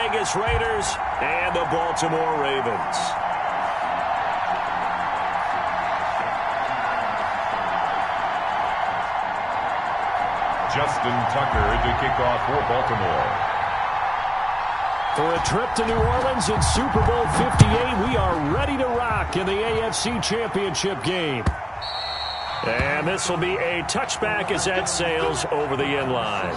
Vegas Raiders and the Baltimore Ravens. Justin Tucker to kick off for Baltimore. For a trip to New Orleans in Super Bowl 58, we are ready to rock in the AFC Championship game. And this will be a touchback as that sails over the end line.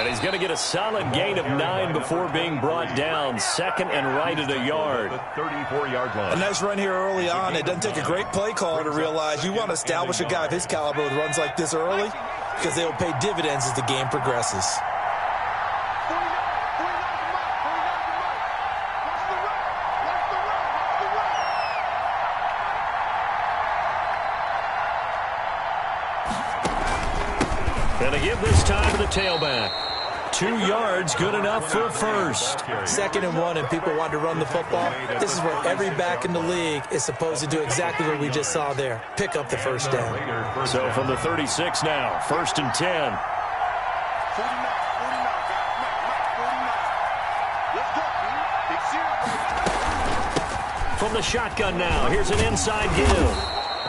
He's going to get a solid gain of 9 before being brought down. Second and right at a yard. The 34-yard line. A nice run here early on. It doesn't take a great play caller to realize you want to establish a guy of his caliber with runs like this early because they will pay dividends as the game progresses. And they give this time to the tailback. 2 yards, good enough for a first. 2nd and 1, and people want to run the football. This is what every back in the league is supposed to do, exactly what we just saw there. Pick up the first down. So from the 36 now, 1st and 10. From the shotgun now, here's an inside give.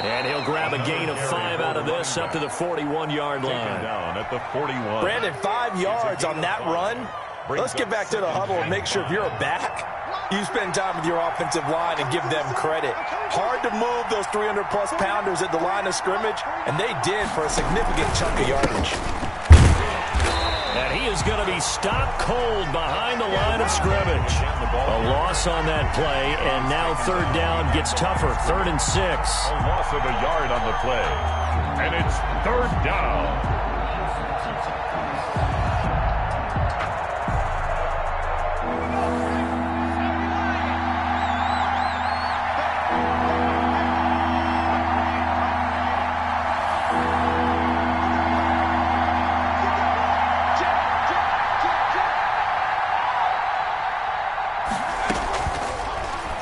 And he'll grab a gain of 5 out of this up to the 41-yard line. Down at the 41. Brandon, 5 yards on that run. Let's get back to the huddle and make sure if you're a back, you spend time with your offensive line and give them credit. Hard to move those 300-plus pounders at the line of scrimmage, and they did for a significant chunk of yardage. And he is going to be stopped cold behind the line of scrimmage. A loss on that play, and now 3rd down gets tougher. 3rd and 6. A loss of a yard on the play. And it's 3rd down.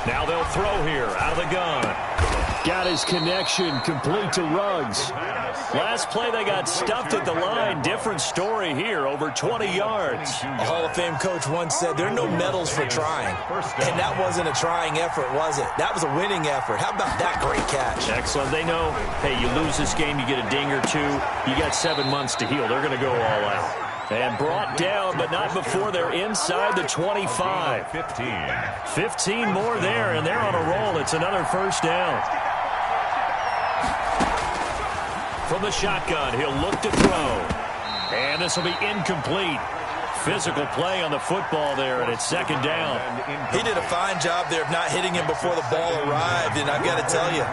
Now they'll throw here out of the gun. Got his connection complete to Ruggs. Last play they got stuffed at the line. Different story here, over 20 yards. A Hall of Fame coach once said there are no medals for trying. And that wasn't a trying effort, was it? That was a winning effort. How about that great catch? Excellent. They know, hey, you lose this game, you get a ding or 2. You got 7 months to heal. They're going to go all out. And brought down, but not before they're inside the 25. 15 more there, and they're on a roll. It's another first down. From the shotgun, he'll look to throw. And this will be incomplete. Physical play on the football there, and it's 2nd down. He did a fine job there of not hitting him before the ball arrived, and I've got to tell you,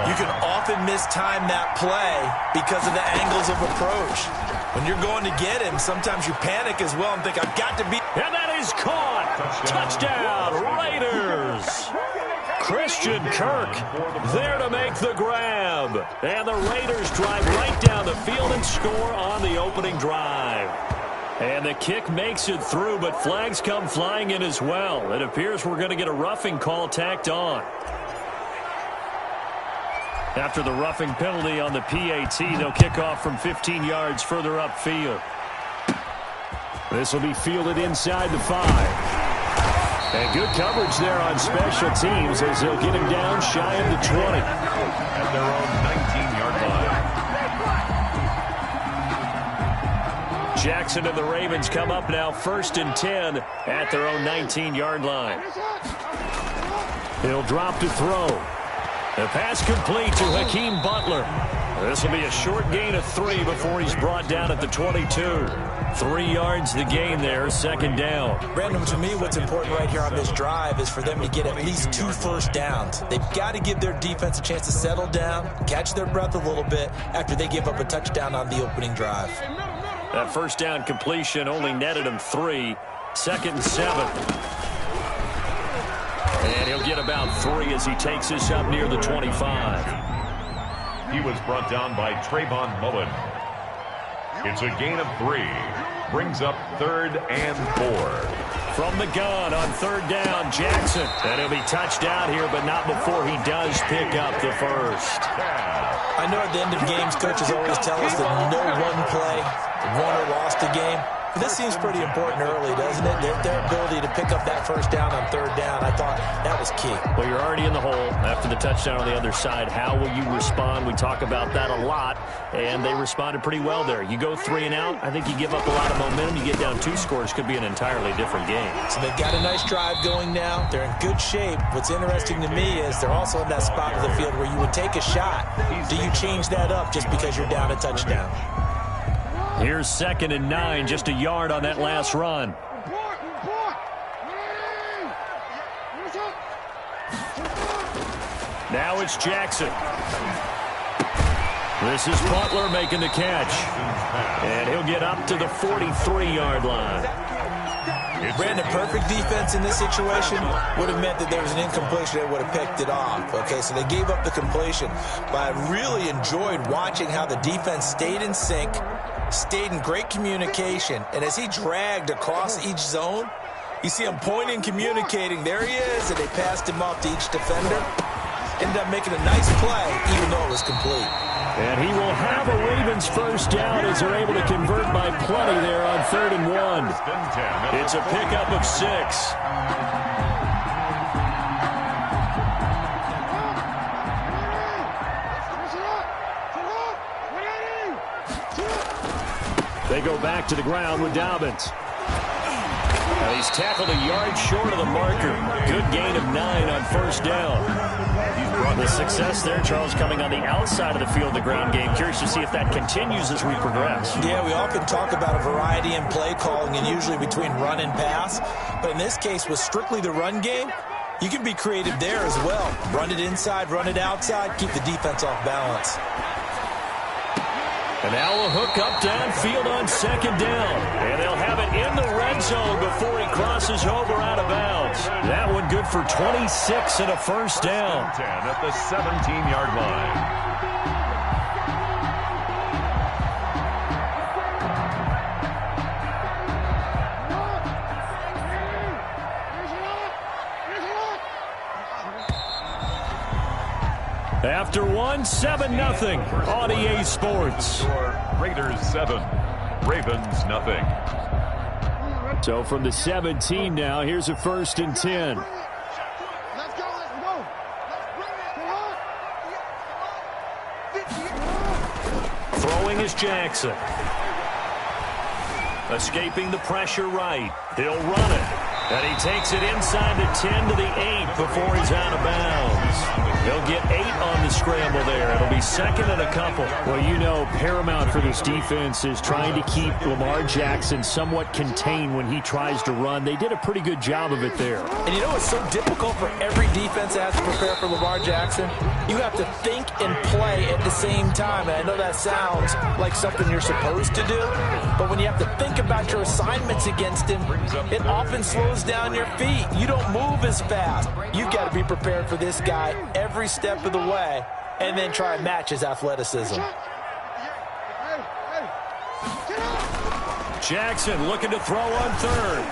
you can often mistime that play because of the angles of approach. When you're going to get him, sometimes you panic as well and think, I've got to be... And that is caught! Touchdown, Raiders! Christian Kirk there to make the grab. And the Raiders drive right down the field and score on the opening drive. And the kick makes it through, but flags come flying in as well. It appears we're going to get a roughing call tacked on. After the roughing penalty on the PAT, they'll kick off from 15 yards further upfield. This will be fielded inside the 5. And good coverage there on special teams as they'll get him down shy of the 20. At their own 19-yard line. Jackson and the Ravens come up now 1st and 10 at their own 19-yard line. He'll drop to throw. The pass complete to Hakeem Butler. This will be a short gain of 3 before he's brought down at the 22. 3 yards the gain there, second down. Brandon, to me, what's important right here on this drive is for them to get at least 2 first downs. They've got to give their defense a chance to settle down, catch their breath a little bit after they give up a touchdown on the opening drive. That first down completion only netted him 3. Second and 7. And he'll get about 3 as he takes this up near the 25. He was brought down by Trayvon Mullen. It's a gain of 3. Brings up 3rd and 4. From the gun on 3rd down, Jackson. And he'll be touched out here, but not before he does pick up the first. I know at the end of games, coaches always tell us that no one play won or lost a game. This seems pretty important early, doesn't it? Their ability to pick up that first down on 3rd down, I thought that was key. Well, you're already in the hole after the touchdown on the other side. How will you respond? We talk about that a lot, and they responded pretty well there. You go 3 and out, I think you give up a lot of momentum. You get down 2 scores, could be an entirely different game. So they've got a nice drive going now. They're in good shape. What's interesting to me is they're also in that spot of the field where you would take a shot. Do you change that up just because you're down a touchdown? Here's 2nd and 9, just a yard on that last run. Now it's Jackson. This is Butler making the catch. And he'll get up to the 43-yard line. Brandon, perfect defense in this situation would have meant that there was an incompletion. They would have picked it off. Okay, so they gave up the completion. But I really enjoyed watching how the defense stayed in sync, stayed in great communication, and as he dragged across each zone, you see him pointing, communicating. There he is, and they passed him off to each defender. Ended up making a nice play, even though it was complete. And he will have a Ravens first down as they're able to convert by plenty there on 3rd and 1. It's a pickup of 6. They go back to the ground with Dobbins. Now he's tackled a yard short of the marker. Good gain of 9 on first down. The success there, Charles, coming on the outside of the field, the ground game. Curious to see if that continues as we progress. Yeah, we often talk about a variety in play calling and usually between run and pass. But in this case, with strictly the run game, you can be creative there as well. Run it inside, run it outside, keep the defense off balance. And now a hook up downfield on 2nd down. And they'll have it in the red zone before he crosses over out of bounds. That one good for 26 and a first down. 10 at the 17-yard line. After 7-0 on EA Sports. Raiders 7, Ravens nothing. So from the 17 now, here's a 1st and 10. Throwing is Jackson. Escaping the pressure right. He'll run it. And he takes it inside the 10 to the 8 before he's out of bounds. They'll get 8 on the scramble there. It'll be 2nd and a couple. Well, you know, paramount for this defense is trying to keep Lamar Jackson somewhat contained when he tries to run. They did a pretty good job of it there. And you know what's so difficult for every defense that has to prepare for Lamar Jackson? You have to think and play at the same time. And I know that sounds like something you're supposed to do, but when you have to think about your assignments against him, it often slows down your feet. You don't move as fast. You've got to be prepared for this guy every step of the way and then try and match his athleticism. Jackson looking to throw on 3rd.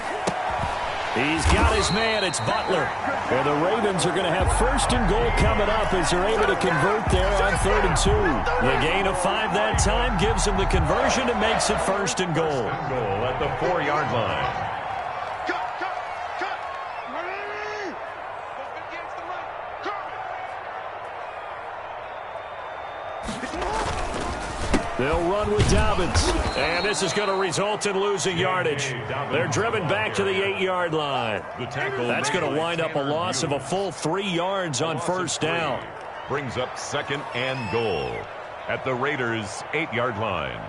He's got his man. It's Butler. And the Ravens are going to have 1st and goal coming up as they're able to convert there on 3rd and 2. The gain of 5 that time gives them the conversion and makes it 1st and goal. Goal at the 4-yard line. They'll run with Dobbins. And this is going to result in losing yardage. They're driven back to the 8-yard line. That's going to wind up a loss of a full 3 yards on first down. Brings up 2nd and goal. at the Raiders' 8-yard line.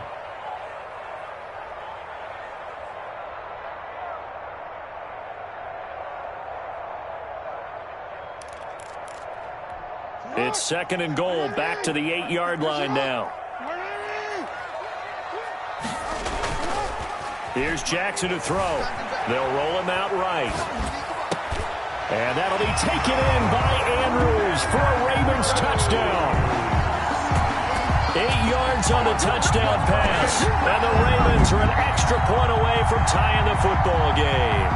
It's 2nd and goal, back to the 8-yard line now. Here's Jackson to throw. They'll roll him out right. And that'll be taken in by Andrews for a Ravens touchdown. 8 yards on the touchdown pass. And the Ravens are an extra point away from tying the football game.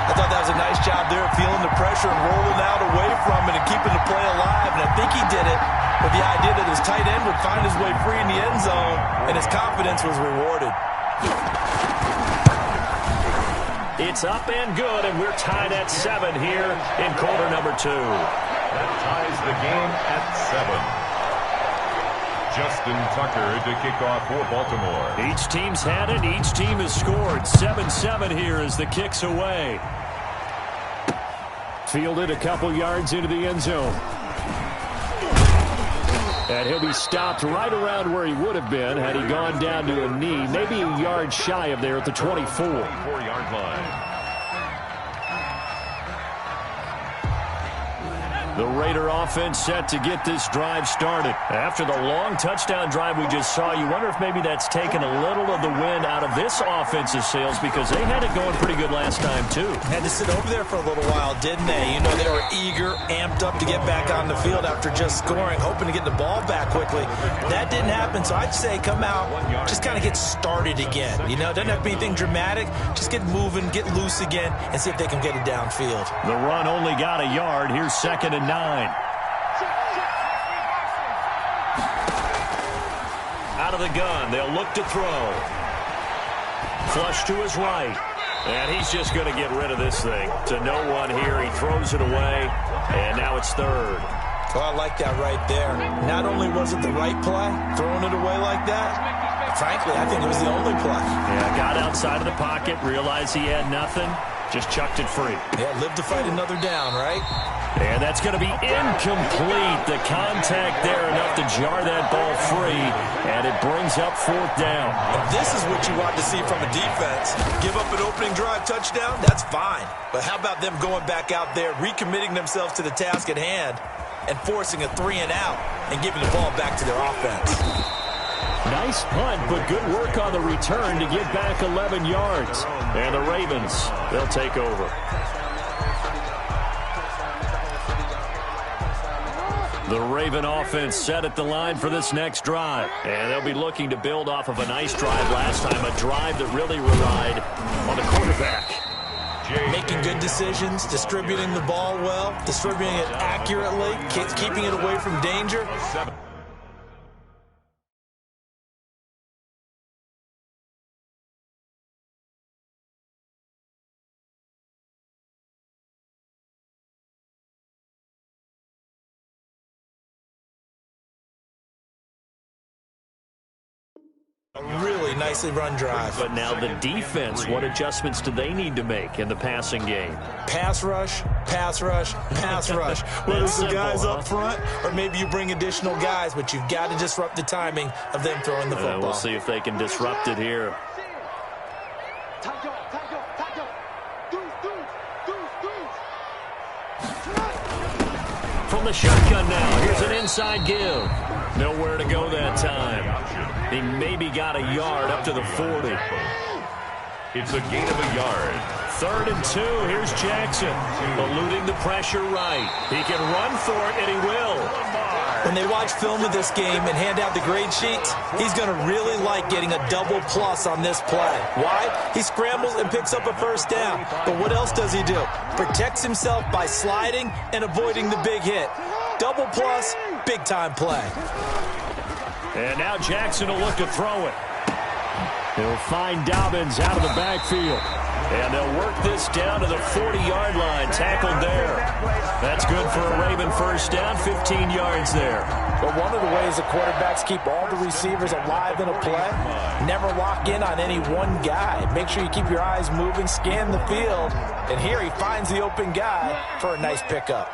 I thought that was a nice job there, feeling the pressure and rolling out away from it and keeping the play alive. And I think he did it with the idea that his tight end would find his way free in the end zone, and his confidence was rewarded. It's up and good, and we're tied at 7 here in quarter number 2. That ties the game at 7. Justin Tucker to kick off for Baltimore. Each team's had it. Each team has scored. 7-7 here as the kick's away. Fielded a couple yards into the end zone. And he'll be stopped right around where he would have been had he gone down to a knee, maybe a yard shy of there at the 24. 4-yard line. The Raider offense set to get this drive started. After the long touchdown drive we just saw, you wonder if maybe that's taken a little of the wind out of this offensive sails, because they had it going pretty good last time, too. Had to sit over there for a little while, didn't they? You know, they were eager, amped up to get back on the field after just scoring, hoping to get the ball back quickly. That didn't happen, so I'd say come out, just kind of get started again. You know, it doesn't have to be anything dramatic. Just get moving, get loose again, and see if they can get it downfield. The run only got a yard. Here's 2nd and 9. Out of the gun, they'll look to throw. Flush to his right. And he's just going to get rid of this thing. To no one here, he throws it away, and now it's 3rd. Well, I like that right there. Not only was it the right play, throwing it away like that, frankly, I think it was the only play. Yeah, got outside of the pocket, realized he had nothing, just chucked it free. Yeah, live to fight another down, right? And that's going to be incomplete. The contact there enough to jar that ball free, and it brings up 4th down. And this is what you want to see from a defense. Give up an opening drive touchdown, that's fine. But how about them going back out there, recommitting themselves to the task at hand, and forcing a 3-and-out and giving the ball back to their offense. Nice punt, but good work on the return to get back 11 yards. And the Ravens, they'll take over. The Raven offense set at the line for this next drive. And they'll be looking to build off of a nice drive last time, a drive that really relied on the quarterback. Making good decisions, distributing the ball well, distributing it accurately, keeping it away from danger. A really nicely run drive. But now the defense, what adjustments do they need to make in the passing game? Pass rush, pass rush, pass rush. Whether it's the guys up front or maybe you bring additional guys, but you've got to disrupt the timing of them throwing the football. We'll see if they can disrupt it here. From the shotgun now, here's an inside give. Nowhere to go that time. He maybe got a yard up to the 40. It's a gain of a yard. 3rd and 2. Here's Jackson, eluding the pressure right. He can run for it, and he will. When they watch film of this game and hand out the grade sheets, he's going to really like getting a double plus on this play. Why? He scrambles and picks up a 1st down. But what else does he do? Protects himself by sliding and avoiding the big hit. Double plus, big-time play. And now Jackson will look to throw it. He'll find Dobbins out of the backfield. And they'll work this down to the 40-yard line, tackled there. That's good for a Raven 1st down, 15 yards there. But one of the ways the quarterbacks keep all the receivers alive in a play, never lock in on any one guy. Make sure you keep your eyes moving, scan the field. And here he finds the open guy for a nice pickup.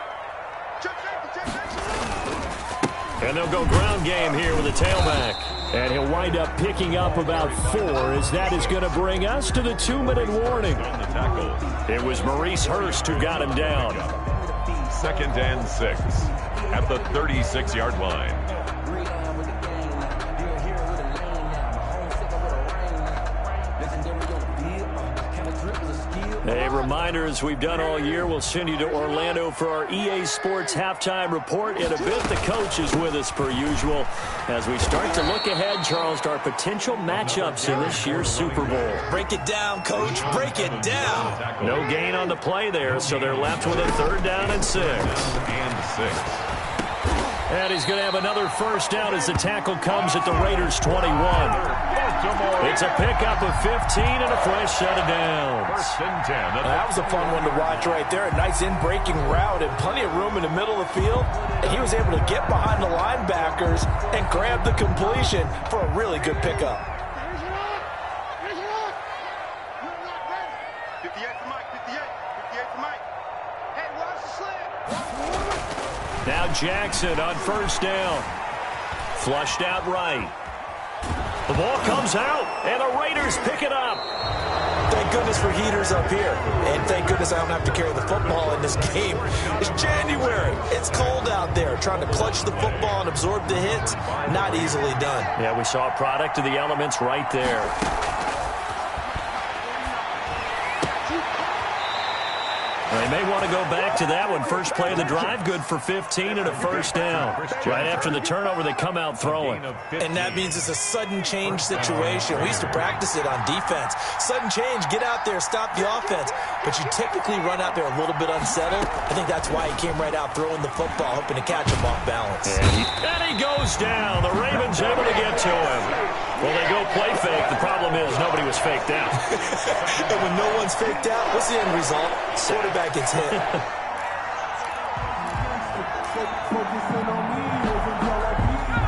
And they'll go ground game here with a tailback. And he'll wind up picking up about 4, as that is going to bring us to the 2-minute warning. It was Maurice Hurst who got him down. 2nd and 6 at the 36-yard line. A reminder, as we've done all year, we'll send you to Orlando for our EA Sports halftime report. In a bit, the coach is with us per usual as we start to look ahead, Charles, to our potential matchups in this year's Super Bowl. Break it down, Coach. Break it down. No gain on the play there, so they're left with a 3rd down and 6. And he's going to have another first down as the tackle comes at the Raiders' 21. It's a pickup of 15 and a fresh set of downs. 1st and 10. That was a fun one to watch right there. A nice in-breaking route and plenty of room in the middle of the field. And he was able to get behind the linebackers and grab the completion for a really good pickup. Now Jackson on first down. Flushed out right. The ball comes out, and the Raiders pick it up. Thank goodness for heaters up here. And thank goodness I don't have to carry the football in this game. It's January. It's cold out there. Trying to clutch the football and absorb the hits, not easily done. Yeah, we saw a product of the elements right there. They may want to go back to that one. First play of the drive, good for 15 and a first down. Right after the turnover, they come out throwing. And that means it's a sudden change situation. We used to practice it on defense. Sudden change, get out there, stop the offense. But you typically run out there a little bit unsettled. I think that's why he came right out throwing the football, hoping to catch him off balance. And he goes down. The Ravens able to get to him. Well, they go play fake. The problem is nobody was faked out. And when no one's faked out, what's the end result? Quarterback gets hit.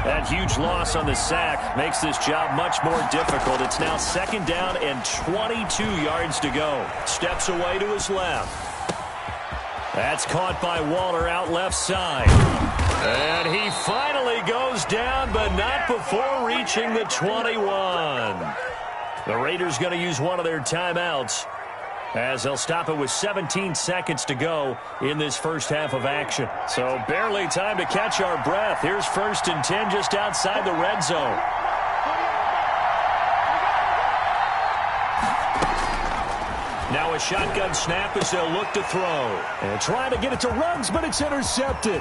That huge loss on the sack makes this job much more difficult. It's now 2nd down and 22 yards to go. Steps away to his left. That's caught by Waller out left side. And he finally goes down, but not before reaching the 21. The Raiders going to use one of their timeouts, as they'll stop it with 17 seconds to go in this first half of action. So barely time to catch our breath. Here's 1st and 10 just outside the red zone. Now a shotgun snap as they'll look to throw. And trying to get it to Ruggs, but it's intercepted.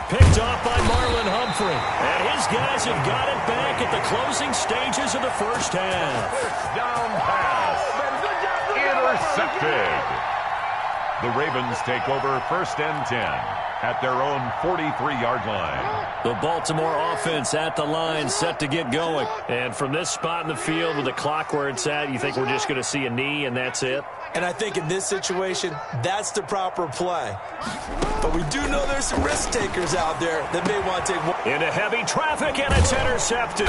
Picked off by Marlon Humphrey. And his guys have got it back at the closing stages of the first half. Down pass. Intercepted. The Ravens take over 1st and 10 at their own 43-yard line. The Baltimore offense at the line, set to get going. And from this spot in the field with the clock where it's at, you think we're just going to see a knee and that's it? And I think in this situation, that's the proper play. But we do know there's some risk takers out there that may want to take more. Into heavy traffic, and it's intercepted.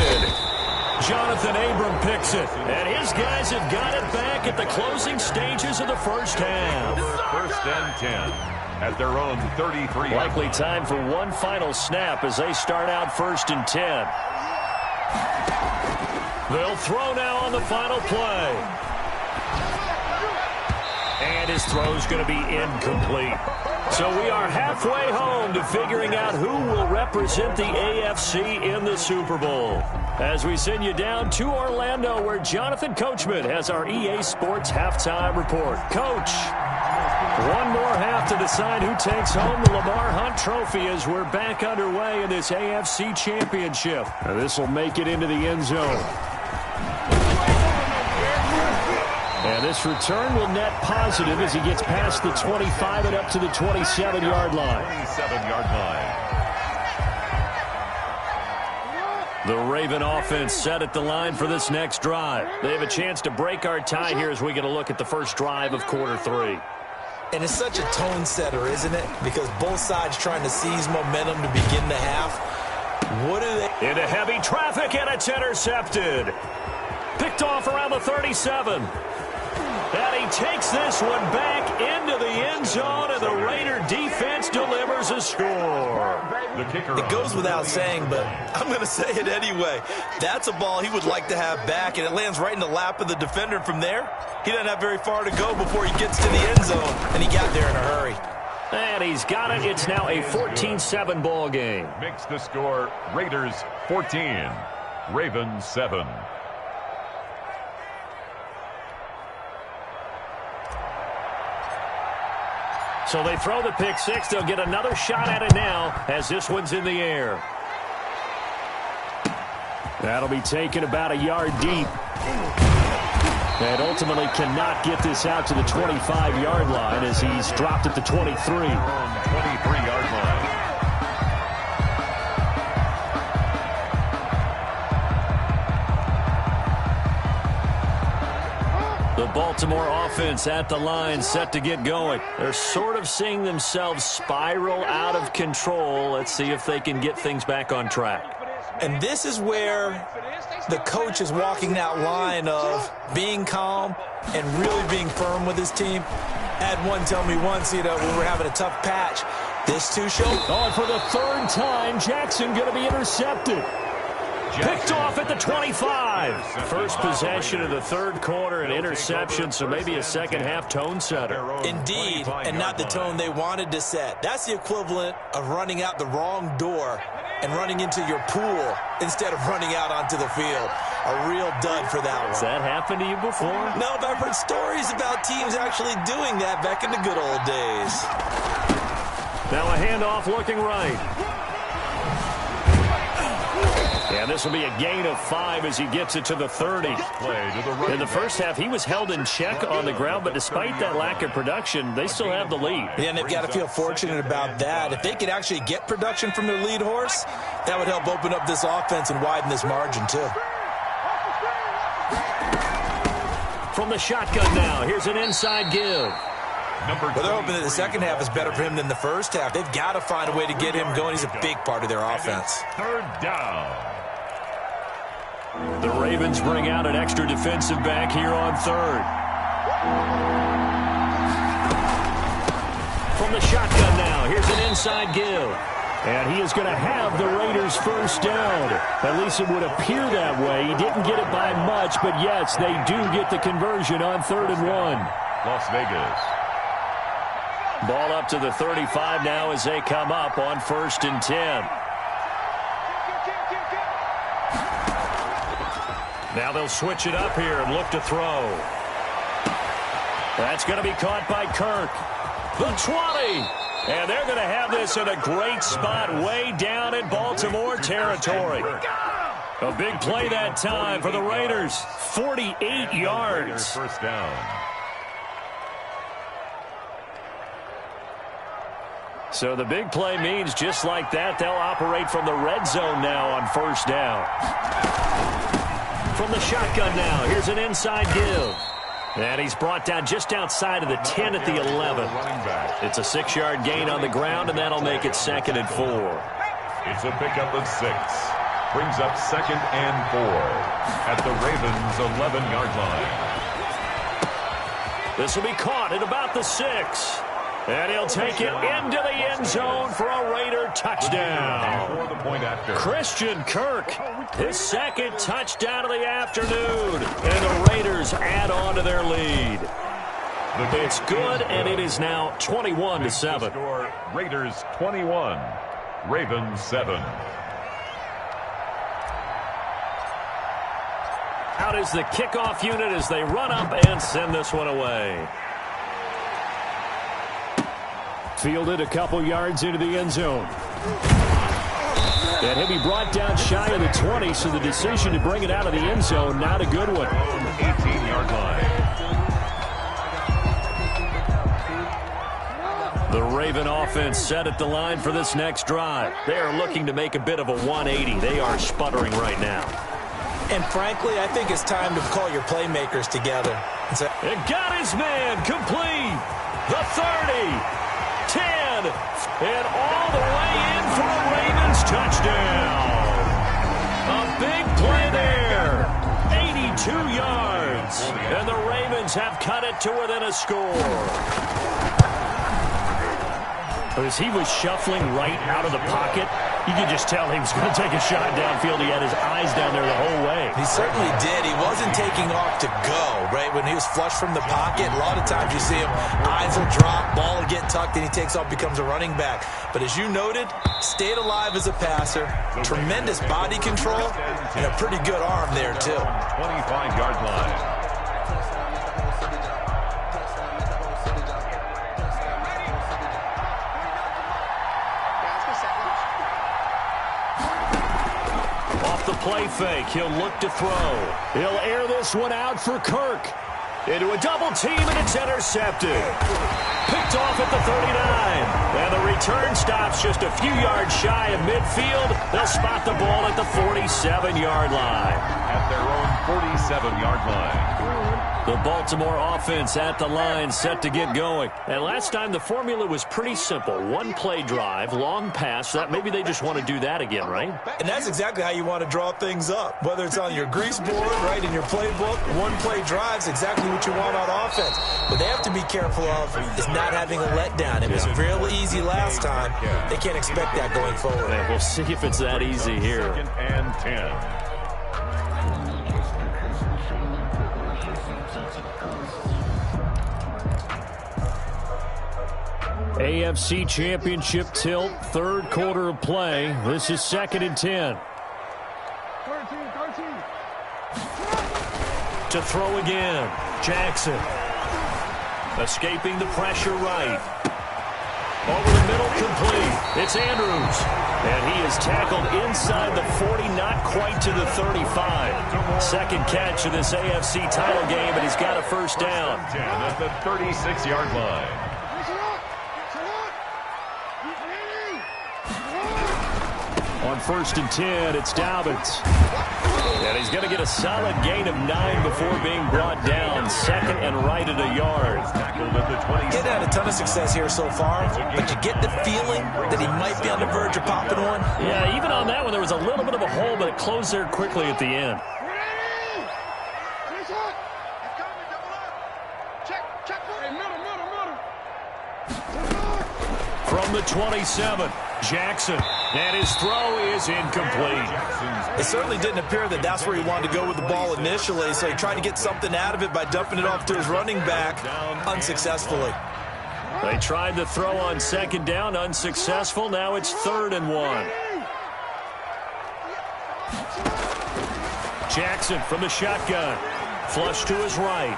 Jonathan Abram picks it. And his guys have got it back at the closing stages of the first half. 1st and 10 at their own 33. Likely time for one final snap as they start out 1st and 10. They'll throw now on the final play. And his throw's going to be incomplete. So we are halfway home to figuring out who will represent the AFC in the Super Bowl. As we send you down to Orlando, where Jonathan Coachman has our EA Sports halftime report. Coach, one more half to decide who takes home the Lamar Hunt Trophy as we're back underway in this AFC Championship. Now this will make it into the end zone. And this return will net positive as he gets past the 25 and up to the 27-yard line. 27-yard line. The Raven offense set at the line for this next drive. They have a chance to break our tie here as we get a look at the first drive of quarter 3. And it's such a tone setter, isn't it? Because both sides trying to seize momentum to begin the half. What are they? Into heavy traffic, and it's intercepted. Picked off around the 37. And he takes this one back into the end zone, and the Raider defense delivers a score. The kicker It goes without saying, but I'm going to say it anyway. That's a ball he would like to have back, and it lands right in the lap of the defender. From there, he doesn't have very far to go before he gets to the end zone, and he got there in a hurry. And he's got it. It's now a 14-7 ball game. Makes the score Raiders 14, Ravens 7. So they throw the pick six. They'll get another shot at it now as this one's in the air. That'll be taken about a yard deep. And ultimately cannot get this out to the 25-yard line as he's dropped at the 23. 23-yard line. The Baltimore offense at the line, set to get going. They're sort of seeing themselves spiral out of control. Let's see if they can get things back on track. And this is where the coach is walking that line of being calm and really being firm with his team. I had one tell me once, when we're having a tough patch, this too shall. Oh, and for the third time, Jackson going to be intercepted. Picked off at the 25. First possession of the third quarter, an interception, so maybe a second-half tone setter. Indeed, and not the tone they wanted to set. That's the equivalent of running out the wrong door and running into your pool instead of running out onto the field. A real dud for that one. Has that happened to you before? No, but I've heard stories about teams actually doing that back in the good old days. Now a handoff looking right. And this will be a gain of 5 as he gets it to the 30. In the first half, he was held in check on the ground, but despite that lack of production, they still have the lead. Yeah, and they've got to feel fortunate about that. If they could actually get production from their lead horse, that would help open up this offense and widen this margin, too. From the shotgun now, here's an inside give. Well, they're hoping that the second half is better for him than the first half. They've got to find a way to get him going. He's a big part of their offense. Third down. The Ravens bring out an extra defensive back here on third. From the shotgun now, here's an inside give. And he is going to have the Raiders first down. At least it would appear that way. He didn't get it by much, but yes, they do get the conversion on 3rd and 1. Las Vegas. Ball up to the 35 now as they come up on 1st and 10. Now they'll switch it up here and look to throw. That's going to be caught by Kirk. The 20. And they're going to have this in a great spot way down in Baltimore territory. A big play that time for the Raiders. 48 yards. First down. So the big play means just like that, they'll operate from the red zone now on 1st down. From the shotgun now, here's an inside give. And he's brought down just outside of the 10 at the 11. It's a 6-yard gain on the ground, and that'll make it 2nd and 4. It's a pickup of 6. Brings up 2nd and 4 at the Ravens' 11-yard line. This will be caught at about the 6. And he'll take it into the end zone for a Raider touchdown. Christian Kirk, his 2nd touchdown of the afternoon. And the Raiders add on to their lead. It's good, and it is now 21-7. Raiders 21, Ravens 7. Out is the kickoff unit as they run up and send this one away. Fielded a couple yards into the end zone. And he'll be brought down shy of the 20, so the decision to bring it out of the end zone, not a good one. 18-yard line. The Raven offense set at the line for this next drive. They are looking to make a bit of a 180. They are sputtering right now. And frankly, I think it's time to call your playmakers together. And got his man complete. The 30. 10, and all the way in for a Ravens touchdown. A big play there. 82 yards. And the Ravens have cut it to within a score. But as he was shuffling right out of the pocket, you could just tell he was going to take a shot downfield. He had his eyes down there the whole way. He certainly did. He wasn't taking off to go, right? When he was flushed from the pocket, a lot of times you see him, eyes will drop, ball will get tucked, and he takes off, becomes a running back. But as you noted, stayed alive as a passer, tremendous body control, and a pretty good arm there, too. 25-yard line. Play fake. He'll look to throw. He'll air this one out for Kirk. Into a double team, and it's intercepted. Picked off at the 39. And the return stops just a few yards shy of midfield. They'll spot the ball at the 47-yard line. At their own 47-yard line. The Baltimore offense at the line, set to get going. And last time the formula was pretty simple. One play drive, long pass. That maybe they just want to do that again, right? And that's exactly how you want to draw things up. Whether it's on your grease board, right, in your playbook, one play drive's exactly what you want on offense. What they have to be careful of is not having a letdown. It was real easy last time. They can't expect that going forward. Man, we'll see if it's that easy here. 2nd and 10. AFC Championship tilt, third quarter of play. This is 2nd and 10. To throw again, Jackson. Escaping the pressure right. Over the middle, complete. It's Andrews. And he is tackled inside the 40, not quite to the 35. Second catch of this AFC title game, and he's got a first down. At the 36-yard line. On 1st and 10, it's Dobbins. And he's going to get a solid gain of 9 before being brought down. 2nd and right at a yard. He's had a ton of success here so far, but you get the feeling that he might be on the verge of popping one. Yeah, even on that one, there was a little bit of a hole, but it closed there quickly at the end. From the 27, Jackson. And his throw is incomplete. It certainly didn't appear that that's where he wanted to go with the ball initially, so he tried to get something out of it by dumping it off to his running back unsuccessfully. They tried the throw on 2nd down, unsuccessful. Now it's 3rd and 1. Jackson from the shotgun. Flush to his right.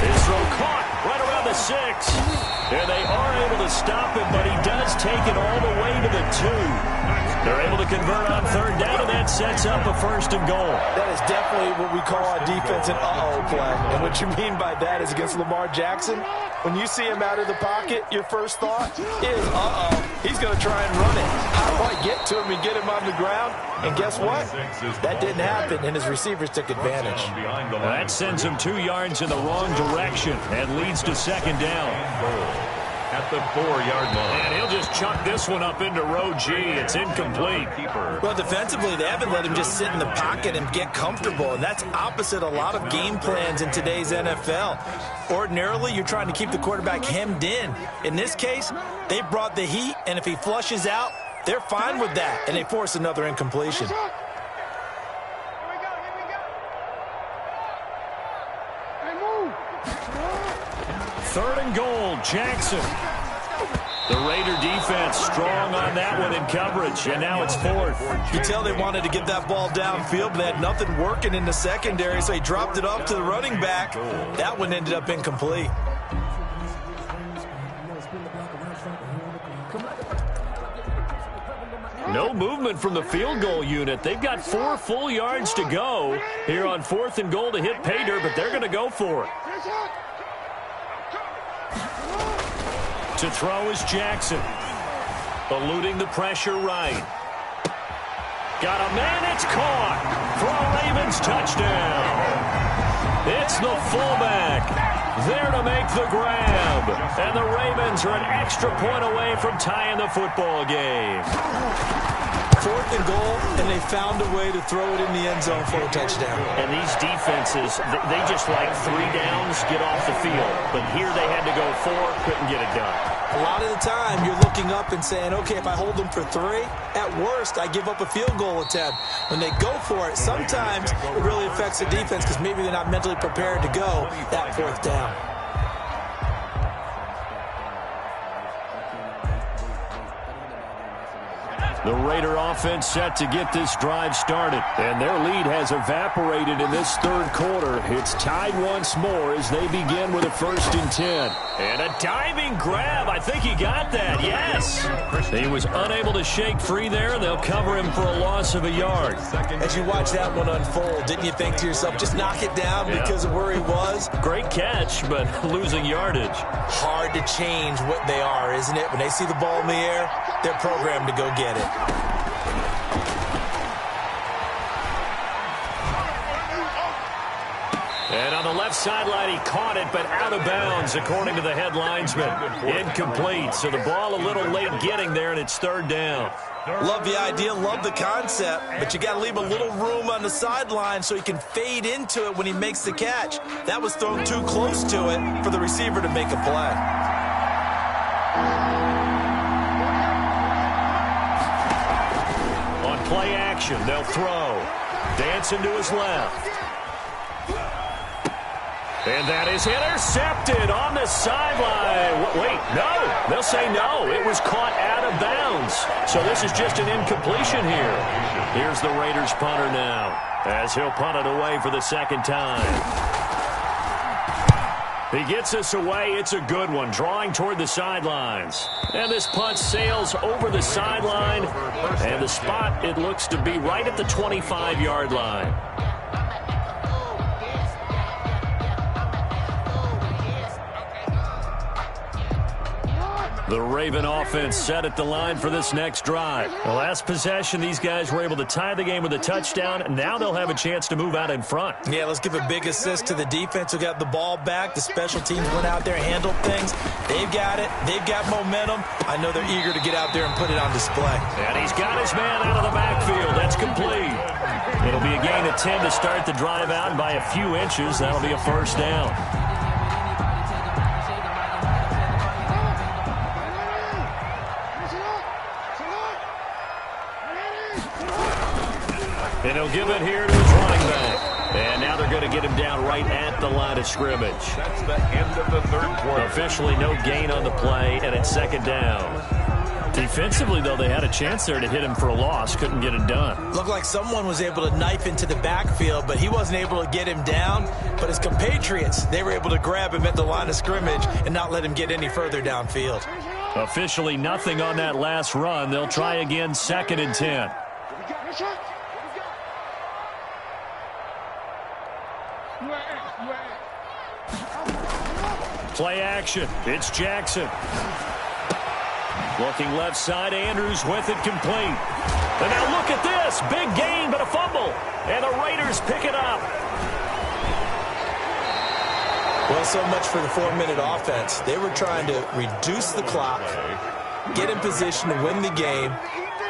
His throw caught right around the 6. And they are able to stop him, but he does take it all the way to the 2. They're able to convert on 3rd down, and that sets up a 1st and goal. That is definitely what we call on defense an uh-oh play. And what you mean by that is against Lamar Jackson, when you see him out of the pocket, your first thought is, uh-oh, he's going to try and run it. How do I get to him and get him on the ground? And guess what? That didn't happen, and his receivers took advantage. That sends him 2 yards in the wrong direction and leads to 2nd down. At the 4-yard line. And he'll just chuck this one up into row G. It's incomplete. Well, defensively, they haven't let him just sit in the pocket and get comfortable, and that's opposite a lot of game plans in today's NFL. Ordinarily, you're trying to keep the quarterback hemmed in. In this case, they brought the heat, and if he flushes out, they're fine with that, and they force another incompletion. Third and goal, Jackson. The Raider defense strong on that one in coverage, and now it's 4th. You tell they wanted to get that ball downfield, but they had nothing working in the secondary, so he dropped it off to the running back. That one ended up incomplete. No movement from the field goal unit. They've got 4 full yards to go here on 4th and goal to hit pay dirt, but they're going to go for it. To throw is Jackson. Eluding the pressure right. Got a man, it's caught. For a Ravens touchdown. It's the fullback. There to make the grab. And the Ravens are an extra point away from tying the football game. 4th and goal, and they found a way to throw it in the end zone for a touchdown. And these defenses, they just like 3 downs, get off the field. But here they had to go 4, couldn't get it done. A lot of the time, you're looking up and saying, okay, if I hold them for 3, at worst, I give up a field goal attempt. When they go for it, sometimes it really affects the defense because maybe they're not mentally prepared to go that 4th down. The Raider offense set to get this drive started. And their lead has evaporated in this 3rd quarter. It's tied once more as they begin with a 1st and 10. And a diving grab. I think he got that. Yes. He was unable to shake free there. They'll cover him for a loss of a yard. As you watch that one unfold, didn't you think to yourself, just knock it down because of where he was? Great catch, but losing yardage. Hard to change what they are, isn't it? When they see the ball in the air, they're programmed to go get it. And on the left sideline, he caught it, but out of bounds, according to the head linesman. Incomplete, so the ball a little late getting there, and it's 3rd down. Love the idea, love the concept, but you got to leave a little room on the sideline so he can fade into it when he makes the catch. That was thrown too close to it for the receiver to make a play. On play action, they'll throw. Dancing to his left. And that is intercepted on the sideline. Wait, no. They'll say no. It was caught out of bounds. So this is just an incompletion here. Here's the Raiders punter now as he'll punt it away for the 2nd time. He gets us away. It's a good one, drawing toward the sidelines. And this punt sails over the sideline. And the spot, it looks to be right at the 25-yard line. The Raven offense set at the line for this next drive. The last possession, these guys were able to tie the game with a touchdown, and now they'll have a chance to move out in front. Yeah, let's give a big assist to the defense who got the ball back. The special teams went out there and handled things. They've got it. They've got momentum. I know they're eager to get out there and put it on display. And he's got his man out of the backfield. That's complete. It'll be a gain of 10 to start the drive out, and by a few inches, that'll be a 1st down. And he'll give it here to his running back. And now they're going to get him down right at the line of scrimmage. That's the end of the 3rd quarter. Officially no gain on the play, and it's 2nd down. Defensively, though, they had a chance there to hit him for a loss. Couldn't get it done. Looked like someone was able to knife into the backfield, but he wasn't able to get him down. But his compatriots, they were able to grab him at the line of scrimmage and not let him get any further downfield. Officially nothing on that last run. They'll try again, 2nd and 10. Play action. It's Jackson. Looking left side. Andrews with it, complete. And now look at this. Big gain, but a fumble. And the Raiders pick it up. Well, so much for the 4-minute offense. They were trying to reduce the clock, get in position to win the game,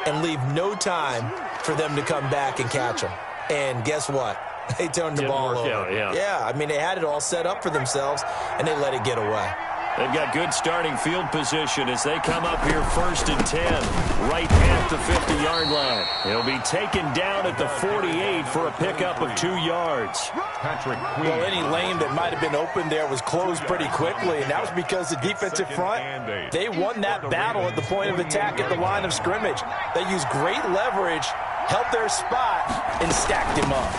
and leave no time for them to come back and catch them. And guess what? They turned the ball over. Yeah, I mean, they had it all set up for themselves, and they let it get away. They've got good starting field position as they come up here 1st and 10, right at the 50-yard line. He'll be taken down at the 48 for a pickup of 2 yards. Well, any lane that might have been open there was closed pretty quickly, and that was because the defensive front, they won that battle at the point of attack at the line of scrimmage. They used great leverage, held their spot, and stacked him up.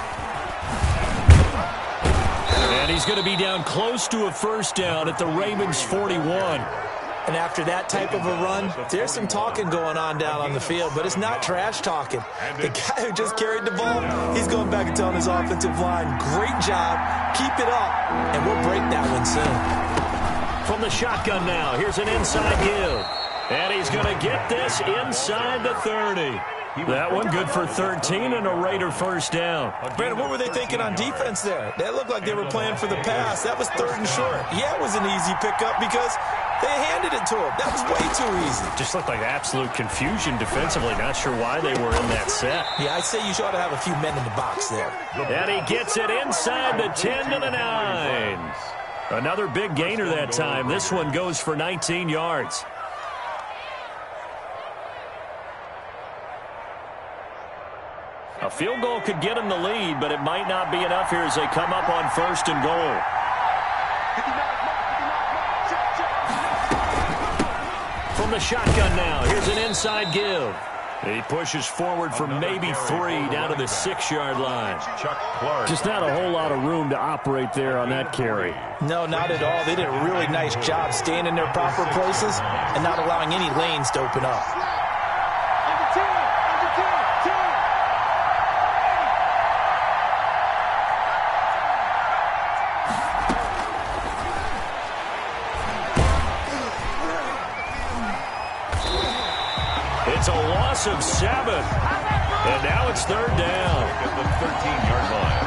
And he's going to be down close to a 1st down at the Ravens 41. And after that type of a run, there's some talking going on down on the field, but it's not trash talking. The guy who just carried the ball, he's going back and telling his offensive line, great job, keep it up, and we'll break that one soon. From the shotgun now, here's an inside give. And he's going to get this inside the 30. That one good for 13 and a Raider 1st down. Brandon, what were they thinking on defense there? That looked like they were playing for the pass. That was 3rd and short. Yeah, it was an easy pickup because They handed it to him. That was way too easy. Just looked like absolute confusion defensively. Not sure why they were in that set. Yeah, I'd say you ought to have a few men in the box there. And he gets it inside the 10 to the 9. Another big gainer that time. This one goes for 19 yards. A field goal could get him the lead, but it might not be enough here as they come up on 1st and goal. From the shotgun now, here's an inside give. He pushes forward for maybe 3 down to the 6-yard line. Just not a whole lot of room to operate there on that carry. No, not at all. They did a really nice job staying in their proper places and not allowing any lanes to open up. It's a loss of 7. And now it's 3rd down. At the 13-yard line.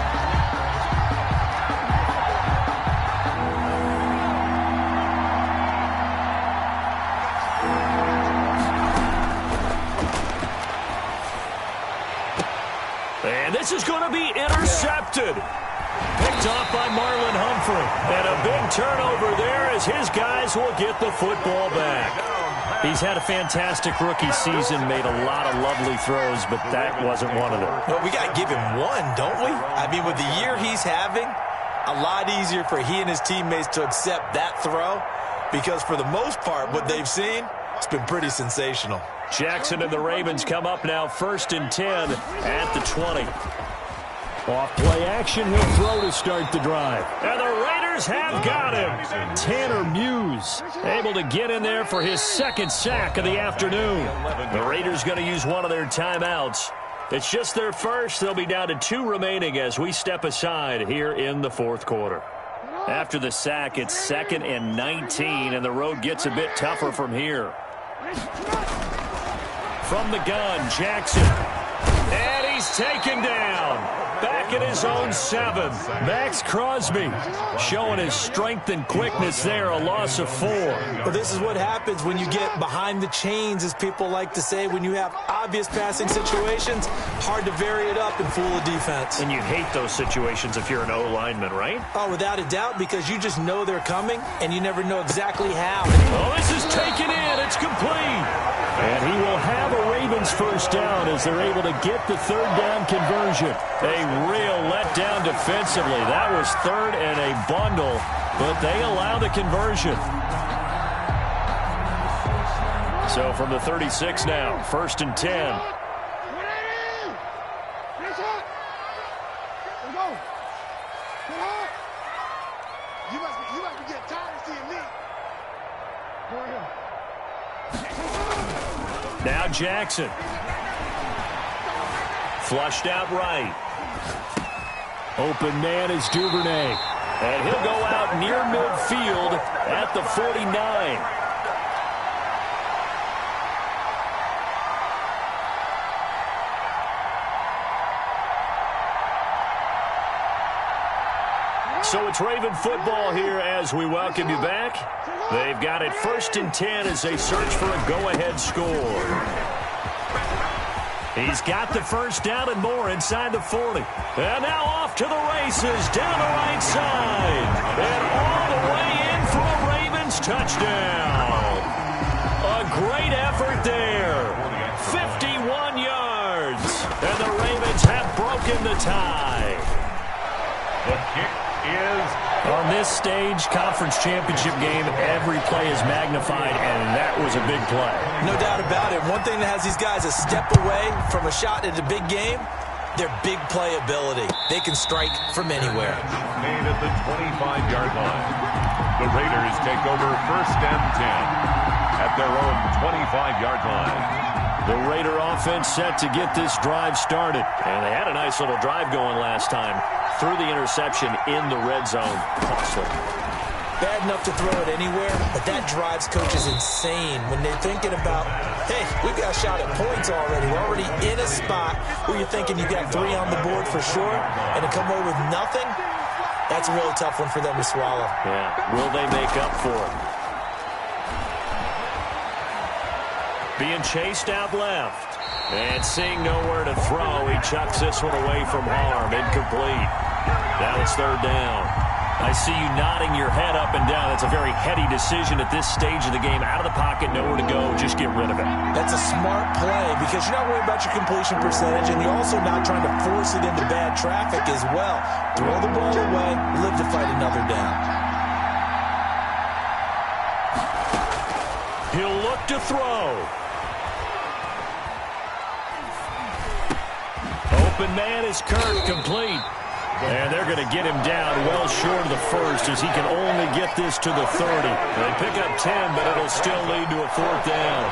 And this is going to be intercepted. Picked off by Marlon Humphrey. And a big turnover there as his guys will get the football back. He's had a fantastic rookie season, made a lot of lovely throws, but that wasn't one of them. Well, we got to give him one, don't we? I mean, with the year he's having, a lot easier for he and his teammates to accept that throw because for the most part, what they've seen, it's been pretty sensational. Jackson and the Ravens come up now 1st and 10 at the 20. Off play action, he'll throw to start the drive. And the Raiders have got him. Tanner Muse able to get in there for his 2nd sack of the afternoon. The Raiders going to use one of their timeouts. It's just their first. They'll be down to 2 remaining as we step aside here in the 4th quarter. After the sack, it's 2nd and 19, and the road gets a bit tougher from here. From the gun, Jackson. And he's taken down. Back at his own 7. Max Crosby showing his strength and quickness there, a loss of 4. Well, this is what happens when you get behind the chains, as people like to say. When you have obvious passing situations, hard to vary it up and fool a defense. And you hate those situations if you're an O-lineman, right? Oh, without a doubt, because you just know they're coming, and you never know exactly how. Oh, this is taken in. It's complete. And he will have a Ravens first down as they're able to get the 3rd down conversion. A real letdown defensively. That was 3rd and a bundle, but they allow the conversion. So from the 36 now, 1st and 10. Now Jackson. Flushed out right. Open man is Duvernay. And he'll go out near midfield at the 49. So it's Raven football here as we welcome you back. They've got it 1st and 10 as they search for a go-ahead score. He's got the first down and more inside the 40. And now off to the races down the right side. And all the way in for a Ravens touchdown. A great effort there. 51 yards. And the Ravens have broken the tie. The kick is... On this stage, conference championship game, every play is magnified, and that was a big play. No doubt about it. One thing that has these guys a step away from a shot at a big game, their big play ability. They can strike from anywhere. Made at the 25-yard line. The Raiders take over 1st and 10 at their own 25-yard line. The Raider offense set to get this drive started. And they had a nice little drive going last time. Threw the interception in the red zone. Costly. Bad enough to throw it anywhere, but that drives coaches insane when they're thinking about, hey, we've got a shot at points already. We're already in a spot where you're thinking you've got 3 on the board for sure, and to come away with nothing, that's a really tough one for them to swallow. Yeah, will they make up for it? Being chased out left. And seeing nowhere to throw, he chucks this one away from harm. Incomplete. Now it's third down. I see you nodding your head up and down. That's a very heady decision at this stage of the game. Out of the pocket, nowhere to go. Just get rid of it. That's a smart play because you're not worried about your completion percentage, and you're also not trying to force it into bad traffic as well. Throw the ball away, live to fight another down. He'll look to throw. Open man is Kirk, complete. And they're going to get him down well short of the first as he can only get this to the 30. They pick up 10, but it'll still lead to a fourth down.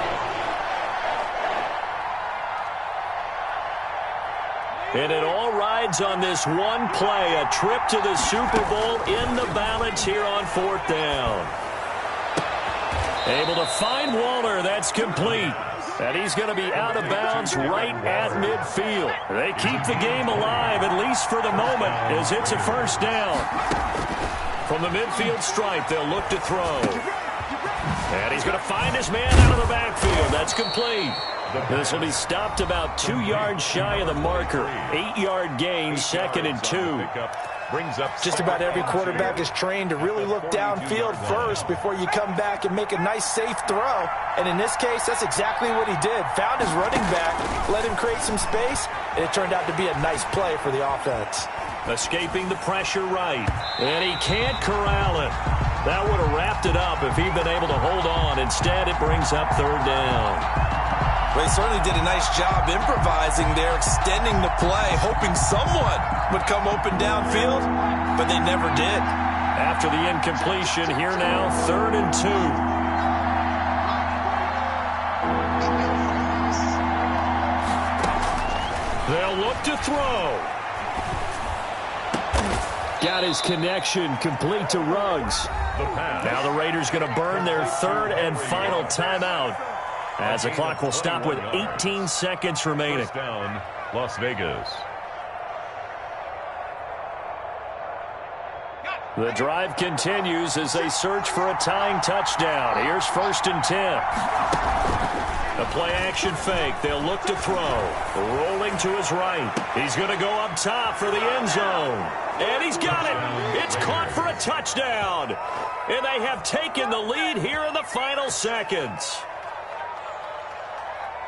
And it all rides on this one play, a trip to the Super Bowl in the balance here on fourth down. Able to find Waller. That's complete. And he's going to be out of bounds right at midfield. They keep the game alive, at least for the moment, as it's a first down. From the midfield stripe, they'll look to throw. And he's going to find his man out of the backfield. That's complete. This will be stopped about 2 yards shy of the marker. 8-yard gain, 2nd and 2. Just about every quarterback is trained to really look downfield first before you come back and make a nice, safe throw. And in this case, that's exactly what he did. Found his running back, let him create some space, and it turned out to be a nice play for the offense. Escaping the pressure right, and he can't corral it. That would have wrapped it up if he'd been able to hold on. Instead, it brings up third down. Well, he certainly did a nice job improvising there, extending the play, hoping someone would come open downfield, but they never did. After the incompletion, here now, 3rd and 2. They'll look to throw. Got his connection complete to Ruggs. Now the Raiders going to burn their 3rd and final timeout, as the clock will stop with 18 seconds remaining. First down, Las Vegas. The drive continues as they search for a tying touchdown. Here's 1st and 10. A play-action fake. They'll look to throw. Rolling to his right. He's going to go up top for the end zone. And he's got it. It's caught for a touchdown. And they have taken the lead here in the final seconds.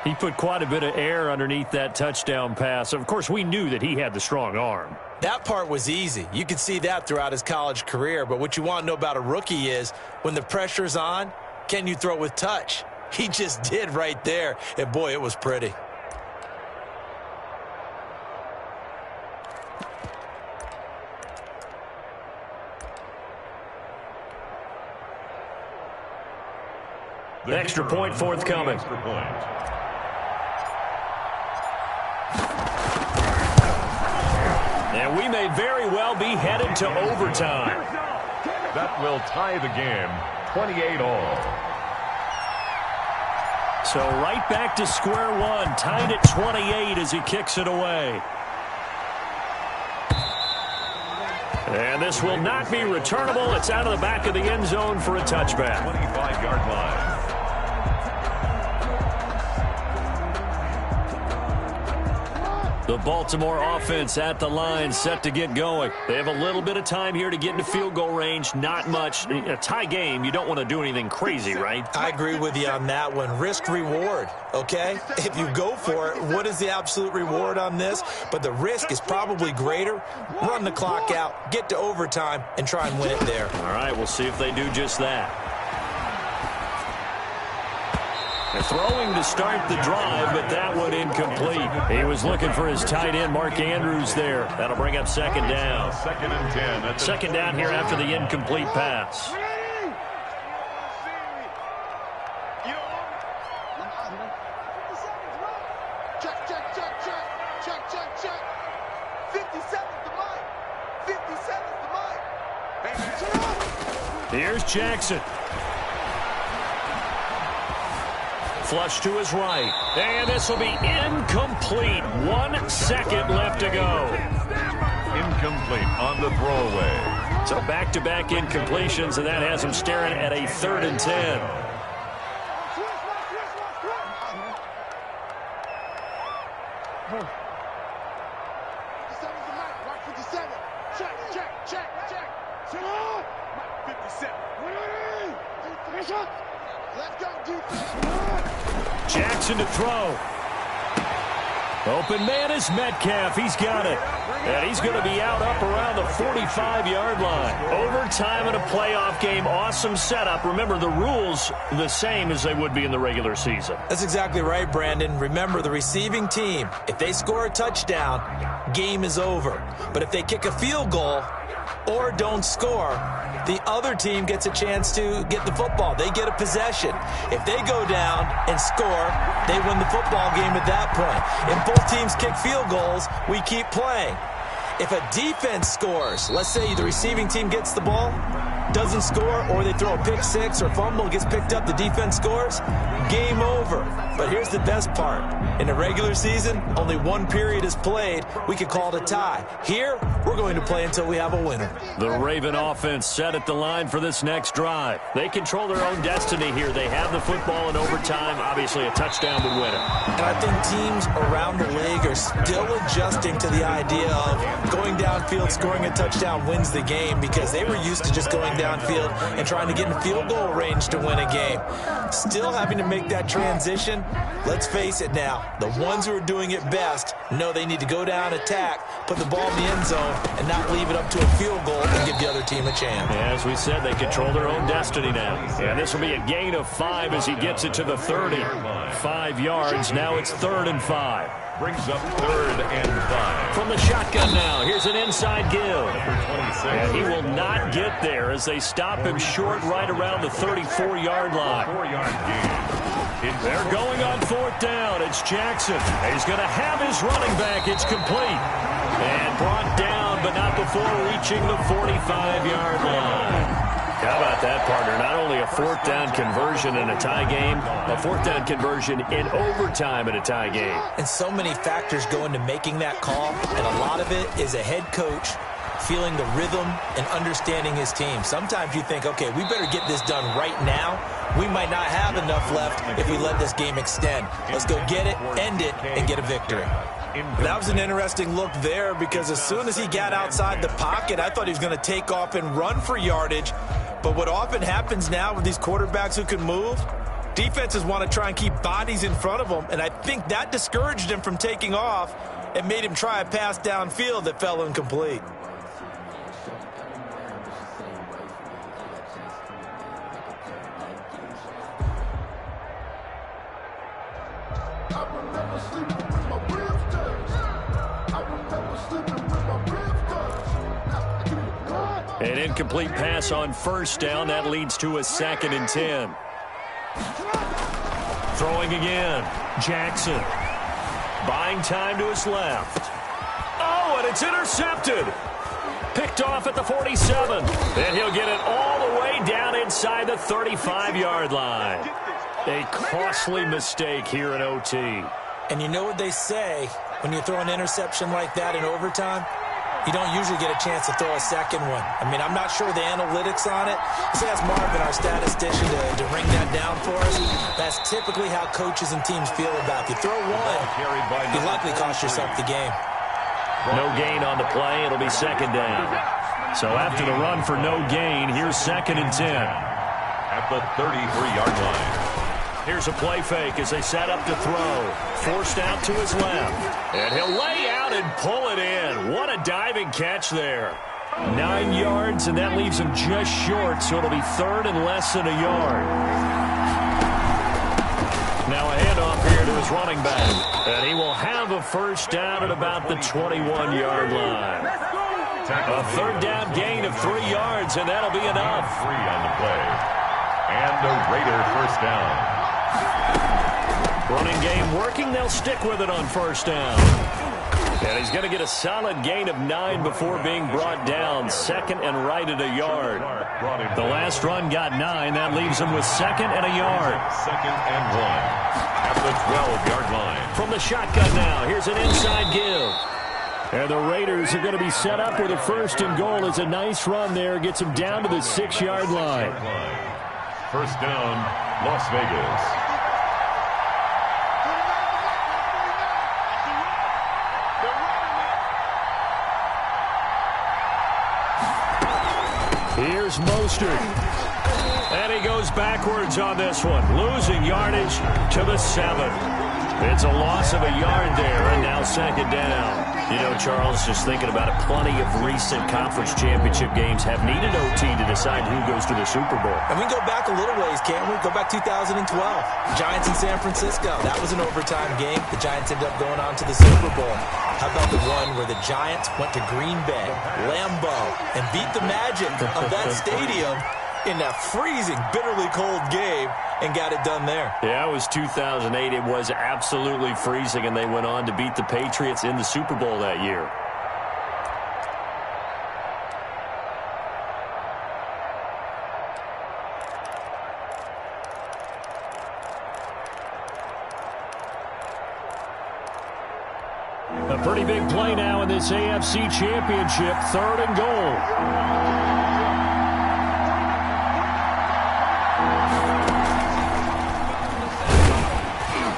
He put quite a bit of air underneath that touchdown pass. Of course, we knew that he had the strong arm. That part was easy. You could see that throughout his college career. But what you want to know about a rookie is when the pressure's on, can you throw with touch? He just did right there. And, boy, it was pretty. Extra point forthcoming. Extra point. And we may very well be headed to overtime. That will tie the game, 28-all. So right back to square one, tied at 28 as he kicks it away. And this will not be returnable. It's out of the back of the end zone for a touchback. 25-yard line. The Baltimore offense at the line, set to get going. They have a little bit of time here to get into field goal range. Not much. A tie game, you don't want to do anything crazy, right? I agree with you on that one. Risk-reward, okay? If you go for it, what is the absolute reward on this? But the risk is probably greater. Run the clock out, get to overtime, and try and win it there. All right, we'll see if they do just that. They're throwing to start the drive, but that one incomplete. He was looking for his tight end, Mark Andrews, there. That'll bring up 2nd down. 2nd and 10. 2nd down here after the incomplete pass. Here's Jackson. Flush to his right. And this will be incomplete. 1 second left to go. Incomplete on the throwaway. So back-to-back incompletions, and that has him staring at a 3rd and 10. Jackson to throw. Open man is Metcalf. He's got it. And he's going to be out up around the 45-yard line. Overtime in a playoff game. Awesome setup. Remember, the rules the same as they would be in the regular season. That's exactly right, Brandon. Remember, the receiving team, if they score a touchdown, game is over. But if they kick a field goal or don't score, the other team gets a chance to get the football. They get a possession. If they go down and score, they win the football game at that point. If both teams kick field goals, we keep playing. If a defense scores, let's say the receiving team gets the ball, doesn't score, or they throw a pick six or fumble, gets picked up, the defense scores, game over. But here's the best part. In a regular season, only one period is played. We could call it a tie. Here, we're going to play until we have a winner. The Raven offense set at the line for this next drive. They control their own destiny here. They have the football in overtime. Obviously, a touchdown would win it. And I think teams around the league are still adjusting to the idea of going downfield, scoring a touchdown wins the game, because they were used to just going downfield and trying to get in field goal range to win a game. Still having to make that transition. Let's face it now. The ones who are doing it best know they need to go down, attack, put the ball in the end zone, and not leave it up to a field goal and give the other team a chance. As we said, they control their own destiny now. And this will be a gain of 5 as he gets it to the 30. 5 yards. Now it's 3rd and 5. Brings up 3rd and 5. From the shotgun now, here's an inside give. And he will not get there as they stop him short right around the 34-yard line. 4-yard gain. They're going on 4th down. It's Jackson. He's going to have his running back. It's complete. And brought down, but not before reaching the 45-yard line. How about that, partner? Not only a 4th down conversion in a tie game, a 4th down conversion in overtime in a tie game. And so many factors go into making that call, and a lot of it is a head coach feeling the rhythm and understanding his team. Sometimes you think, okay, we better get this done right now. We might not have enough left if we let this game extend. Let's go get it, end it, and get a victory. That was an interesting look there, because as soon as he got outside the pocket, I thought he was going to take off and run for yardage. But what often happens now with these quarterbacks who can move, defenses want to try and keep bodies in front of them, and I think that discouraged him from taking off and made him try a pass downfield that fell incomplete. An incomplete pass on 1st down. That leads to a 2nd and 10. Throwing again. Jackson. Buying time to his left. Oh, and it's intercepted. Picked off at the 47. And he'll get it all the way down inside the 35-yard line. A costly mistake here in OT. And you know what they say when you throw an interception like that in overtime? You don't usually get a chance to throw a second one. I mean, I'm not sure the analytics on it. Let's ask Marvin, our statistician, to ring that down for us. That's typically how coaches and teams feel about it. You throw one, you likely cost yourself the game. No gain on the play. It'll be 2nd down. So after the run for no gain, here's 2nd and 10. At the 33-yard line. Here's a play fake as they set up to throw. Forced out to his left. And he'll lay out and pull it in. What a diving catch there. 9 yards, and that leaves him just short, so it'll be 3rd and less than a yard. Now a handoff here to his running back. And he will have a 1st down at about the 21-yard line. A 3rd down gain of 3 yards, and that'll be enough. 3 on the play. And a Raider 1st down. Running game working. They'll stick with it on 1st down. And he's going to get a solid gain of 9 before being brought down. 2nd and right at a yard. The last run got 9. That leaves him with 2nd and a yard. 2nd and 1 at the 12-yard line. From the shotgun now, here's an inside give. And the Raiders are going to be set up with a 1st and goal. It's a nice run there. Gets him down to the 6-yard line. 1st down, Las Vegas. Here's Mostert. And he goes backwards on this one, losing yardage to the 7. It's a loss of a yard there, and now second down. You know, Charles, just thinking about it, plenty of recent conference championship games have needed OT to decide who goes to the Super Bowl. And we can go back a little ways, can't we? Go back 2012. Giants in San Francisco. That was an overtime game. The Giants ended up going on to the Super Bowl. How about the one where the Giants went to Green Bay, Lambeau, and beat the magic of that stadium in that freezing, bitterly cold game and got it done there. Yeah, it was 2008. It was absolutely freezing, and they went on to beat the Patriots in the Super Bowl that year. A pretty big play now in this AFC Championship, 3rd and goal.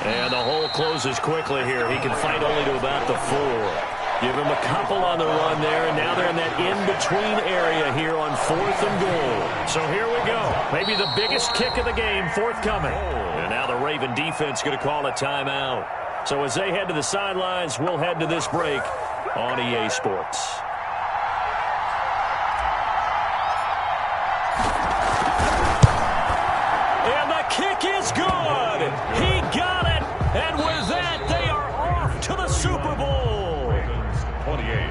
And the hole closes quickly here. He can fight only to about the 4. Give him a couple on the run there, and now they're in that in-between area here on 4th and goal. So here we go. Maybe the biggest kick of the game forthcoming. And now the Raven defense going to call a timeout. So as they head to the sidelines, we'll head to this break on EA Sports. And the kick is good. He got it. And with that, they are off to the Super Bowl.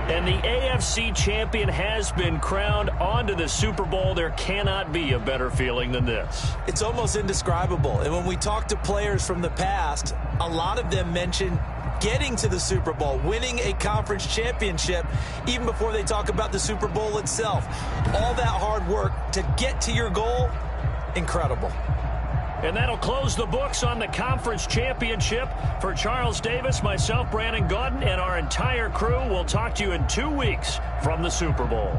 And the AFC champion has been crowned onto the Super Bowl. There cannot be a better feeling than this. It's almost indescribable. And when we talk to players from the past, a lot of them mention getting to the Super Bowl, winning a conference championship, even before they talk about the Super Bowl itself. All that hard work to get to your goal, incredible. And that'll close the books on the conference championship. For Charles Davis, myself, Brandon Gaudin, and our entire crew, we'll talk to you in 2 weeks from the Super Bowl.